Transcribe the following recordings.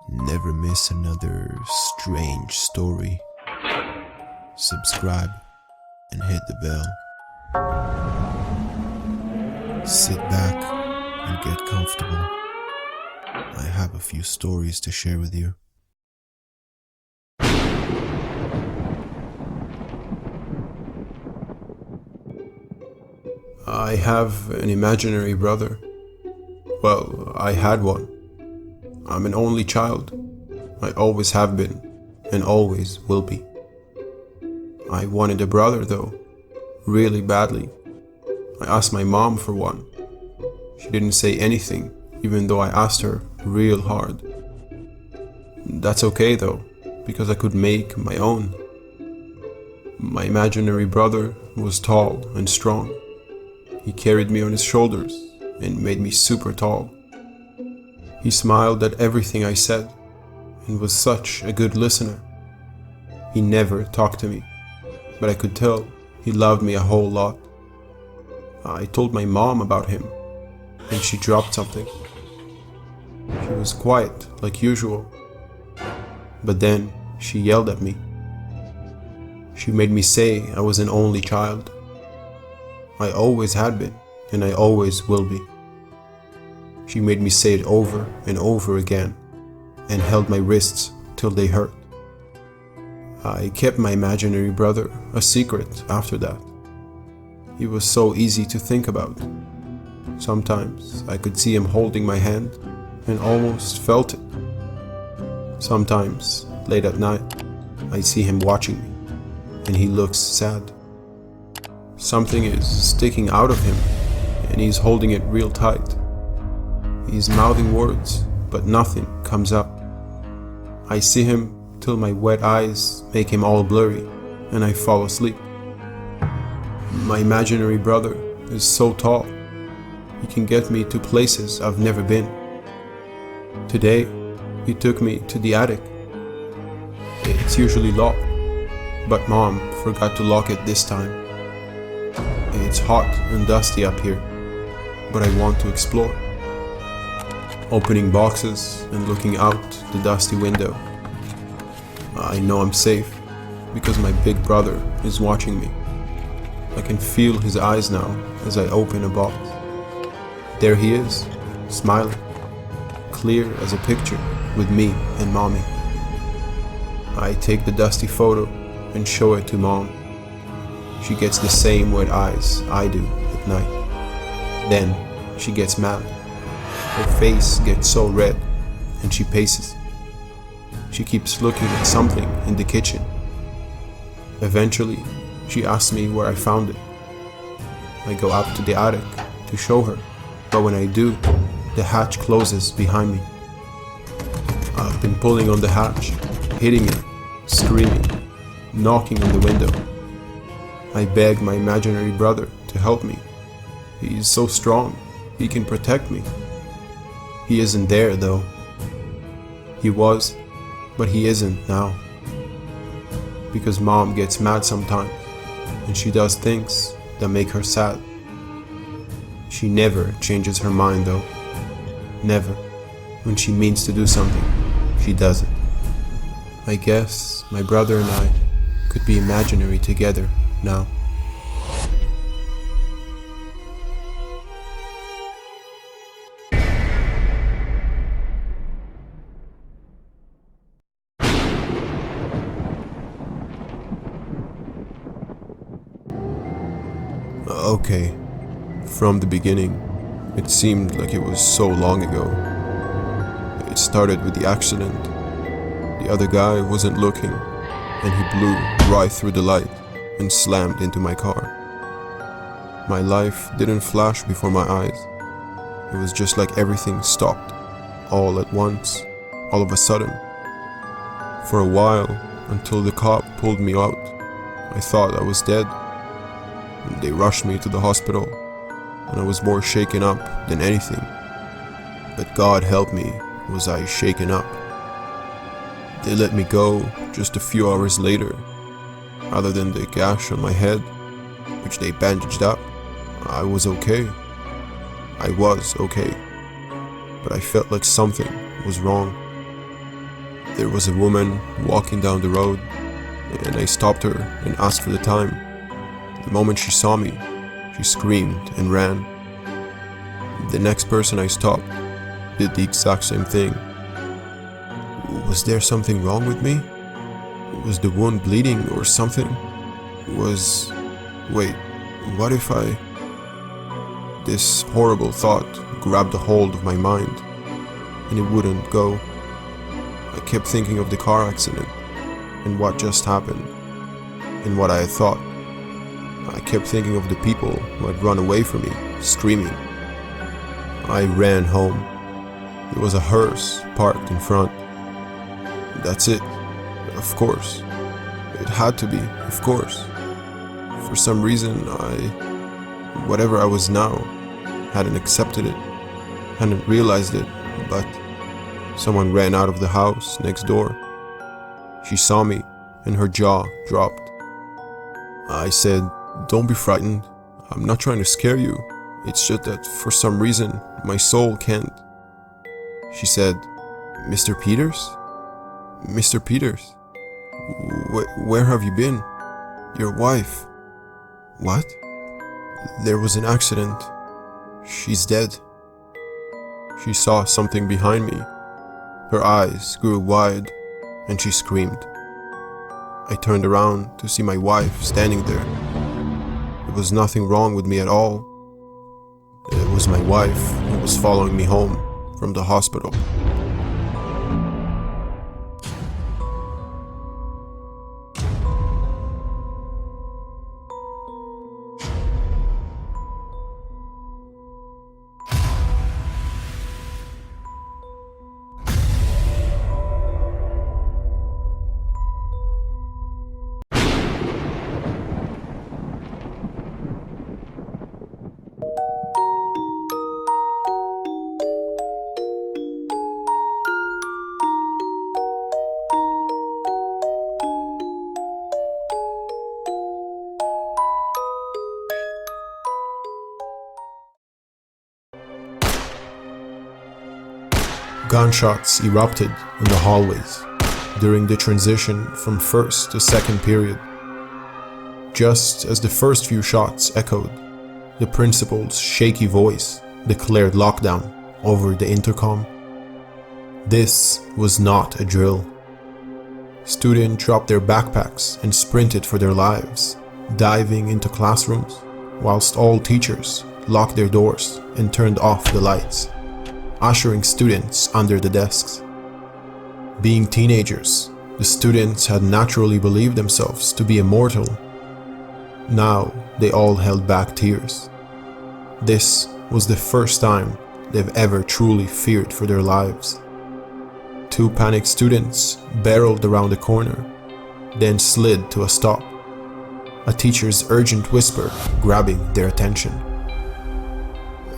Never miss another strange story. Subscribe and hit the bell. Sit back and get comfortable. I have a few stories to share with you. I have an imaginary brother. Well, I had one. I'm an only child. I always have been, and always will be. I wanted a brother though, really badly. I asked my mom for one. She didn't say anything, even though I asked her real hard. That's okay though, because I could make my own. My imaginary brother was tall and strong. He carried me on his shoulders and made me super tall. He smiled at everything I said and was such a good listener. He never talked to me, but I could tell he loved me a whole lot. I told my mom about him and she dropped something. She was quiet like usual, but then she yelled at me. She made me say I was an only child. I always had been, and I always will be. She made me say it over and over again, and held my wrists till they hurt. I kept my imaginary brother a secret after that. He was so easy to think about. Sometimes I could see him holding my hand and almost felt it. Sometimes, late at night, I see him watching me, and he looks sad. Something is sticking out of him, and he's holding it real tight. He's mouthing words, but nothing comes up. I see him till my wet eyes make him all blurry, and I fall asleep. My imaginary brother is so tall, he can get me to places I've never been. Today, he took me to the attic. It's usually locked, but Mom forgot to lock it this time. It's hot and dusty up here, but I want to explore. Opening boxes and looking out the dusty window. I know I'm safe because my big brother is watching me. I can feel his eyes now as I open a box. There he is, smiling, clear as a picture with me and Mommy. I take the dusty photo and show it to Mom. She gets the same wet eyes I do at night. Then she gets mad. Her face gets so red and she paces. She keeps looking at something in the kitchen. Eventually, she asks me where I found it. I go up to the attic to show her, but when I do, the hatch closes behind me. I've been pulling on the hatch, hitting it, screaming, knocking on the window. I beg my imaginary brother to help me. He is so strong, he can protect me. He isn't there though. He was, but he isn't now. Because Mom gets mad sometimes, and she does things that make her sad. She never changes her mind though. Never. When she means to do something, she does it. I guess my brother and I could be imaginary together now. Okay, from the beginning, it seemed like it was so long ago. It started with the accident. The other guy wasn't looking, and he blew right through the light and slammed into my car. My life didn't flash before my eyes. It was just like everything stopped, all at once, all of a sudden. For a while, until the cop pulled me out, I thought I was dead. They rushed me to the hospital, and I was more shaken up than anything. But God help me, was I shaken up. They let me go just a few hours later. Other than the gash on my head, which they bandaged up, I was okay. I was okay. But I felt like something was wrong. There was a woman walking down the road, and I stopped her and asked for the time. The moment she saw me, she screamed and ran. The next person I stopped did the exact same thing. Was there something wrong with me? Was the wound bleeding or something? Wait, what if This horrible thought grabbed a hold of my mind, and it wouldn't go. I kept thinking of the car accident, and what just happened, and what I had thought. I kept thinking of the people who had run away from me, screaming. I ran home. There was a hearse parked in front. That's it, of course. It had to be, of course. For some reason, whatever I was now, hadn't accepted it, hadn't realized it, but someone ran out of the house next door. She saw me, and her jaw dropped. I said, "Don't be frightened. I'm not trying to scare you. It's just that for some reason, my soul can't." She said, "Mr. Peters? Mr. Peters? Where have you been? Your wife?" "What?" "There was an accident. She's dead." She saw something behind me. Her eyes grew wide, and she screamed. I turned around to see my wife standing there. There was nothing wrong with me at all. It was my wife who was following me home from the hospital. Gunshots erupted in the hallways during the transition from first to second period. Just as the first few shots echoed, the principal's shaky voice declared lockdown over the intercom. This was not a drill. Students dropped their backpacks and sprinted for their lives, diving into classrooms, whilst all teachers locked their doors and turned off the lights, ushering students under the desks. Being teenagers, the students had naturally believed themselves to be immortal. Now they all held back tears. This was the first time they've ever truly feared for their lives. Two panicked students barreled around the corner, then slid to a stop, a teacher's urgent whisper grabbing their attention.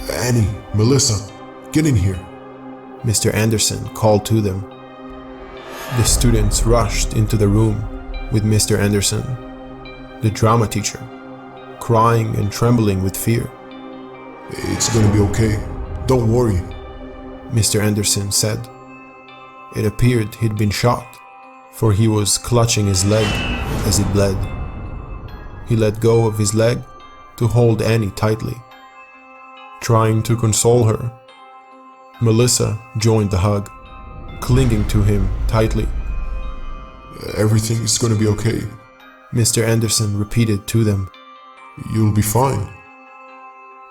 "Annie, Melissa, get in here," Mr. Anderson called to them. The students rushed into the room with Mr. Anderson, the drama teacher, crying and trembling with fear. "It's gonna be okay. Don't worry," Mr. Anderson said. It appeared he'd been shot, for he was clutching his leg as it bled. He let go of his leg to hold Annie tightly, trying to console her. Melissa joined the hug, clinging to him tightly. "Everything's gonna be okay. Mr. Anderson repeated to them. You'll be fine."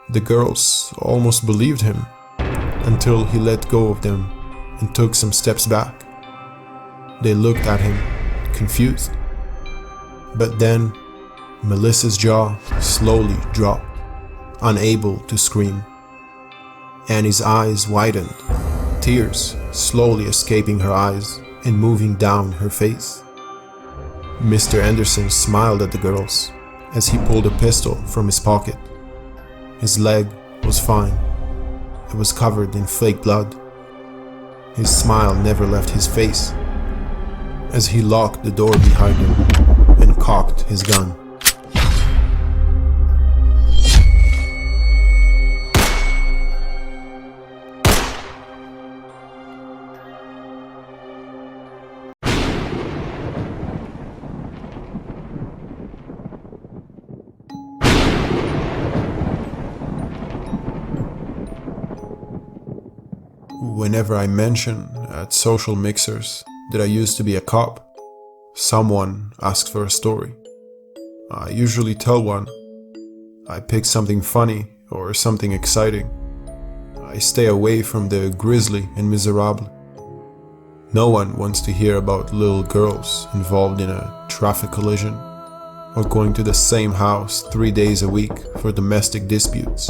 The girls almost believed him until he let go of them and took some steps back. They looked at him, confused. But then, Melissa's jaw slowly dropped, unable to scream. Annie's eyes widened, tears slowly escaping her eyes and moving down her face. Mr. Anderson smiled at the girls as he pulled a pistol from his pocket. His leg was fine. It was covered in fake blood. His smile never left his face as he locked the door behind him and cocked his gun. Whenever I mention at social mixers that I used to be a cop, someone asks for a story. I usually tell one. I pick something funny or something exciting. I stay away from the grisly and miserable. No one wants to hear about little girls involved in a traffic collision or going to the same house 3 days a week for domestic disputes.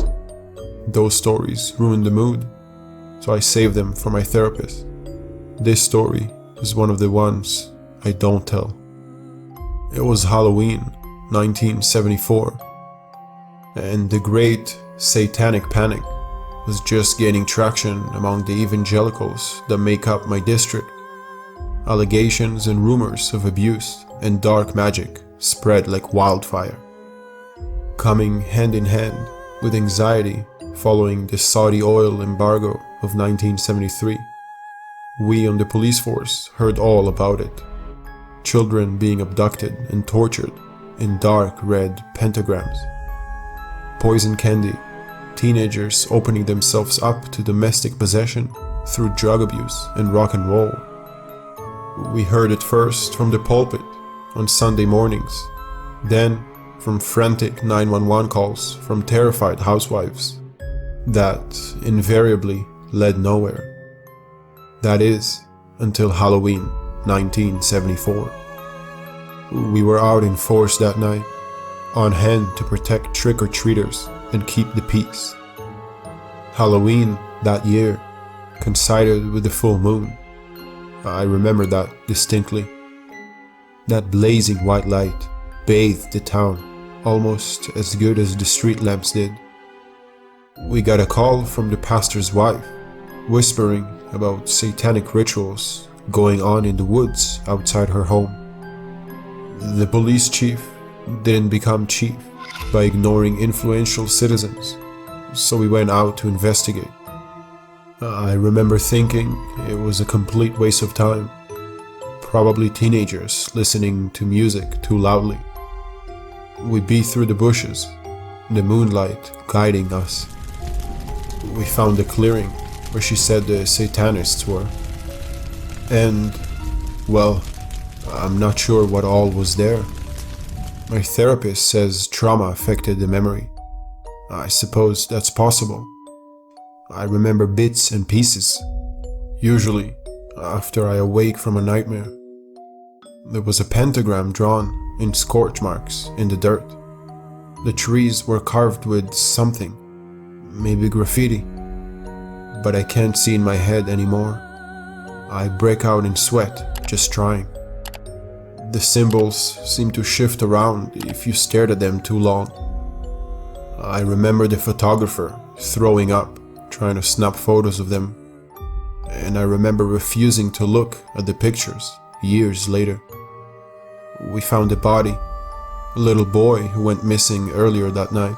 Those stories ruin the mood, so I save them for my therapist. This story is one of the ones I don't tell. It was Halloween, 1974, and the great satanic panic was just gaining traction among the evangelicals that make up my district. Allegations and rumors of abuse and dark magic spread like wildfire, coming hand in hand with anxiety following the Saudi oil embargo of 1973. We on the police force heard all about it. Children being abducted and tortured in dark red pentagrams, poison candy, teenagers opening themselves up to domestic possession through drug abuse and rock and roll. We heard it first from the pulpit on Sunday mornings, then from frantic 911 calls from terrified housewives that invariably led nowhere. That is, until Halloween 1974. We were out in force that night, on hand to protect trick-or-treaters and keep the peace. Halloween that year coincided with the full moon. I remember that distinctly. That blazing white light bathed the town almost as good as the street lamps did. We got a call from the pastor's wife, whispering about satanic rituals going on in the woods outside her home. The police chief didn't become chief by ignoring influential citizens, so we went out to investigate. I remember thinking it was a complete waste of time. Probably teenagers listening to music too loudly. We beat through the bushes, the moonlight guiding us. We found a clearing where she said the Satanists were. And, well, I'm not sure what all was there. My therapist says trauma affected the memory. I suppose that's possible. I remember bits and pieces, usually after I awake from a nightmare. There was a pentagram drawn in scorch marks in the dirt. The trees were carved with something, maybe graffiti, but I can't see in my head anymore. I break out in sweat just trying. The symbols seem to shift around if you stared at them too long. I remember the photographer throwing up, trying to snap photos of them, and I remember refusing to look at the pictures years later. We found a body, a little boy who went missing earlier that night.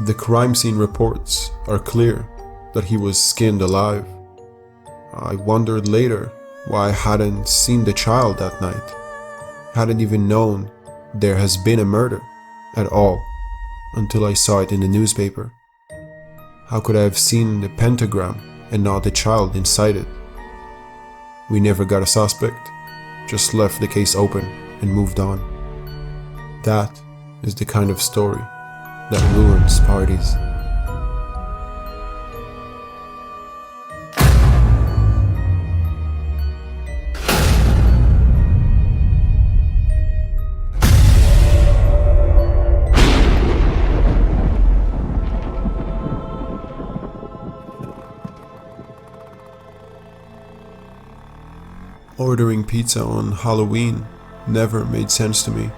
The crime scene reports are clear that he was skinned alive. I wondered later why I hadn't seen the child that night, hadn't even known there has been a murder at all until I saw it in the newspaper. How could I have seen the pentagram and not the child inside it? We never got a suspect, just left the case open and moved on. That is the kind of story that ruins parties. Ordering pizza on Halloween never made sense to me.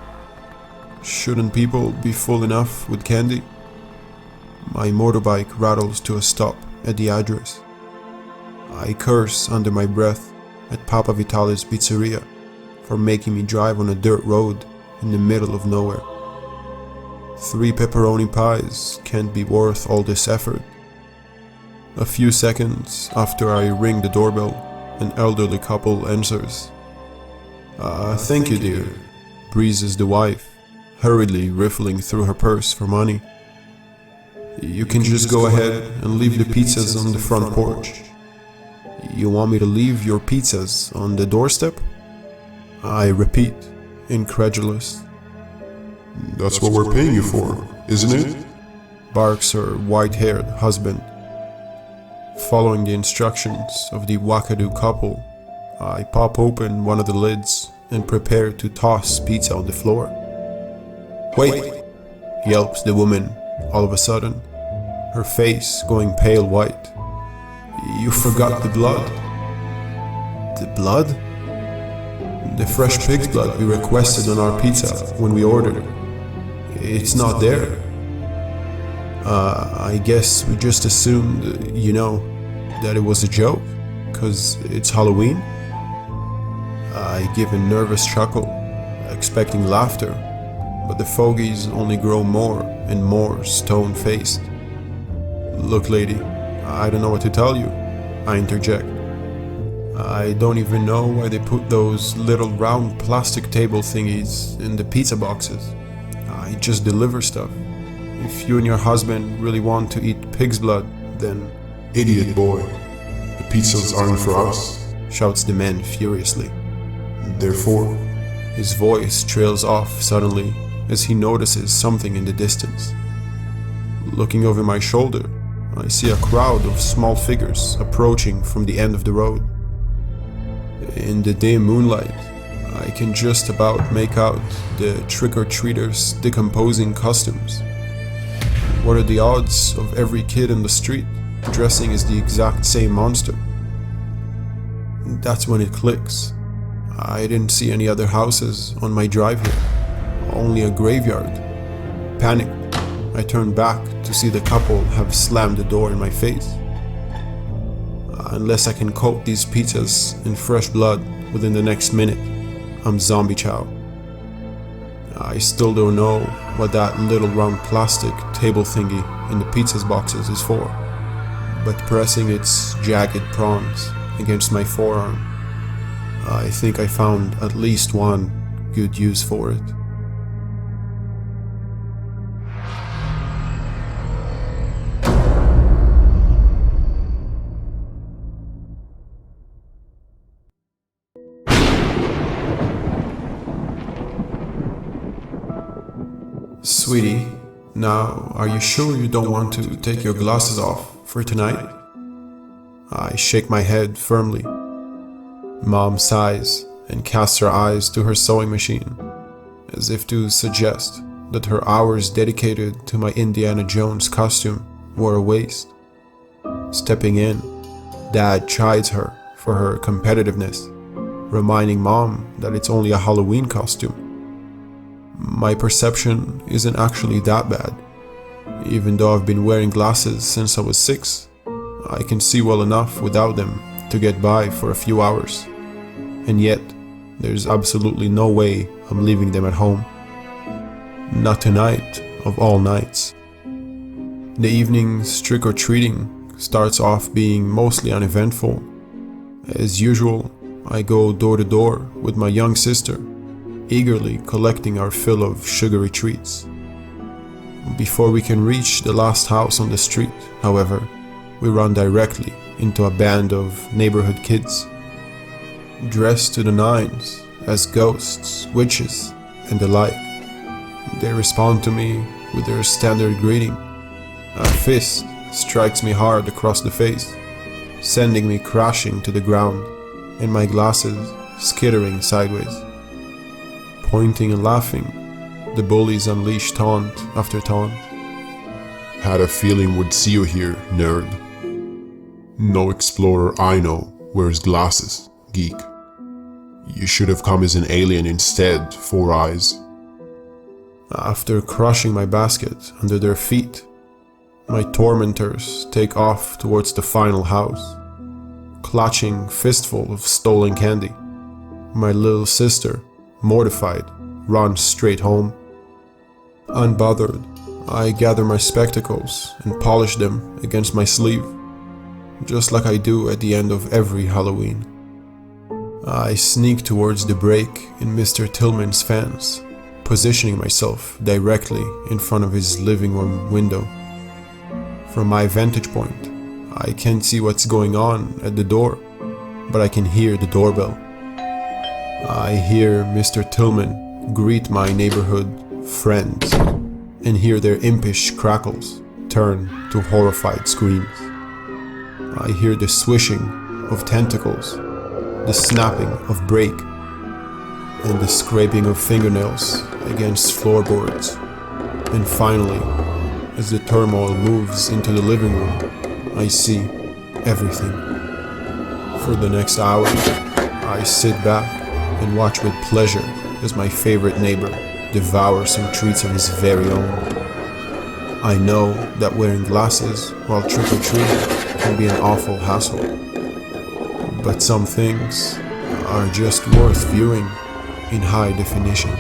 Shouldn't people be full enough with candy? My motorbike rattles to a stop at the address. I curse under my breath at Papa Vitale's pizzeria for making me drive on a dirt road in the middle of nowhere. 3 pepperoni pies can't be worth all this effort. A few seconds after I ring the doorbell, an elderly couple answers. Thank you, dear, breezes the wife, hurriedly riffling through her purse for money. You can just go ahead and leave the pizzas on the front porch. You want me to leave your pizzas on the doorstep? I repeat, incredulous. That's what we're paying you for, isn't it? Barks her white-haired husband. Following the instructions of the wackadoo couple, I pop open one of the lids and prepare to toss pizza on the floor. Wait, yelps the woman all of a sudden, her face going pale white. You forgot the blood. The blood? The fresh pig's blood we requested on our pizza when we ordered. It's not there. I guess we just assumed, that it was a joke, 'cause it's Halloween. I give a nervous chuckle, expecting laughter, but the fogies only grow more and more stone-faced. Look, lady, I don't know what to tell you, I interject. I don't even know why they put those little round plastic table thingies in the pizza boxes. I just deliver stuff. If you and your husband really want to eat pig's blood, then... Idiot boy. The pizzas aren't for us. Shouts the man furiously. Therefore... His voice trails off suddenly as he notices something in the distance. Looking over my shoulder, I see a crowd of small figures approaching from the end of the road. In the dim moonlight, I can just about make out the trick-or-treaters' decomposing costumes. What are the odds of every kid in the street dressing as the exact same monster? That's when it clicks. I didn't see any other houses on my drive here, only a graveyard. Panicked, I turn back to see the couple have slammed the door in my face. Unless I can coat these pizzas in fresh blood within the next minute, I'm zombie chow. I still don't know what that little round plastic table thingy in the pizza's boxes is for, but pressing its jagged prongs against my forearm, I think I found at least one good use for it. Sweetie, now are you sure you don't want to take your glasses off for tonight? I shake my head firmly. Mom sighs and casts her eyes to her sewing machine, as if to suggest that her hours dedicated to my Indiana Jones costume were a waste. Stepping in, Dad chides her for her competitiveness, reminding Mom that it's only a Halloween costume. My perception isn't actually that bad. Even though I've been wearing glasses since I was 6, I can see well enough without them to get by for a few hours. And yet, there's absolutely no way I'm leaving them at home. Not tonight, of all nights. The evening's trick-or-treating starts off being mostly uneventful. As usual, I go door to door with my young sister, eagerly collecting our fill of sugary treats. Before we can reach the last house on the street, however, we run directly into a band of neighborhood kids, dressed to the nines as ghosts, witches, and the like. They respond to me with their standard greeting. A fist strikes me hard across the face, sending me crashing to the ground, and my glasses skittering sideways. Pointing and laughing, the bullies unleash taunt after taunt. Had a feeling we'd see you here, nerd. No explorer I know wears glasses, geek. You should have come as an alien instead, Four Eyes. After crushing my basket under their feet, my tormentors take off towards the final house, clutching fistful of stolen candy. My little sister, mortified, runs straight home. Unbothered, I gather my spectacles and polish them against my sleeve, just like I do at the end of every Halloween. I sneak towards the break in Mr. Tillman's fence, positioning myself directly in front of his living room window. From my vantage point, I can't see what's going on at the door, but I can hear the doorbell. I hear Mr. Tillman greet my neighborhood friends and hear their impish crackles turn to horrified screams. I hear the swishing of tentacles, the snapping of brake, and the scraping of fingernails against floorboards. And finally, as the turmoil moves into the living room, I see everything. For the next hour, I sit back and watch with pleasure as my favorite neighbor devours some treats of his very own. I know that wearing glasses while trick-or-treating can be an awful hassle, but some things are just worth viewing in high definition.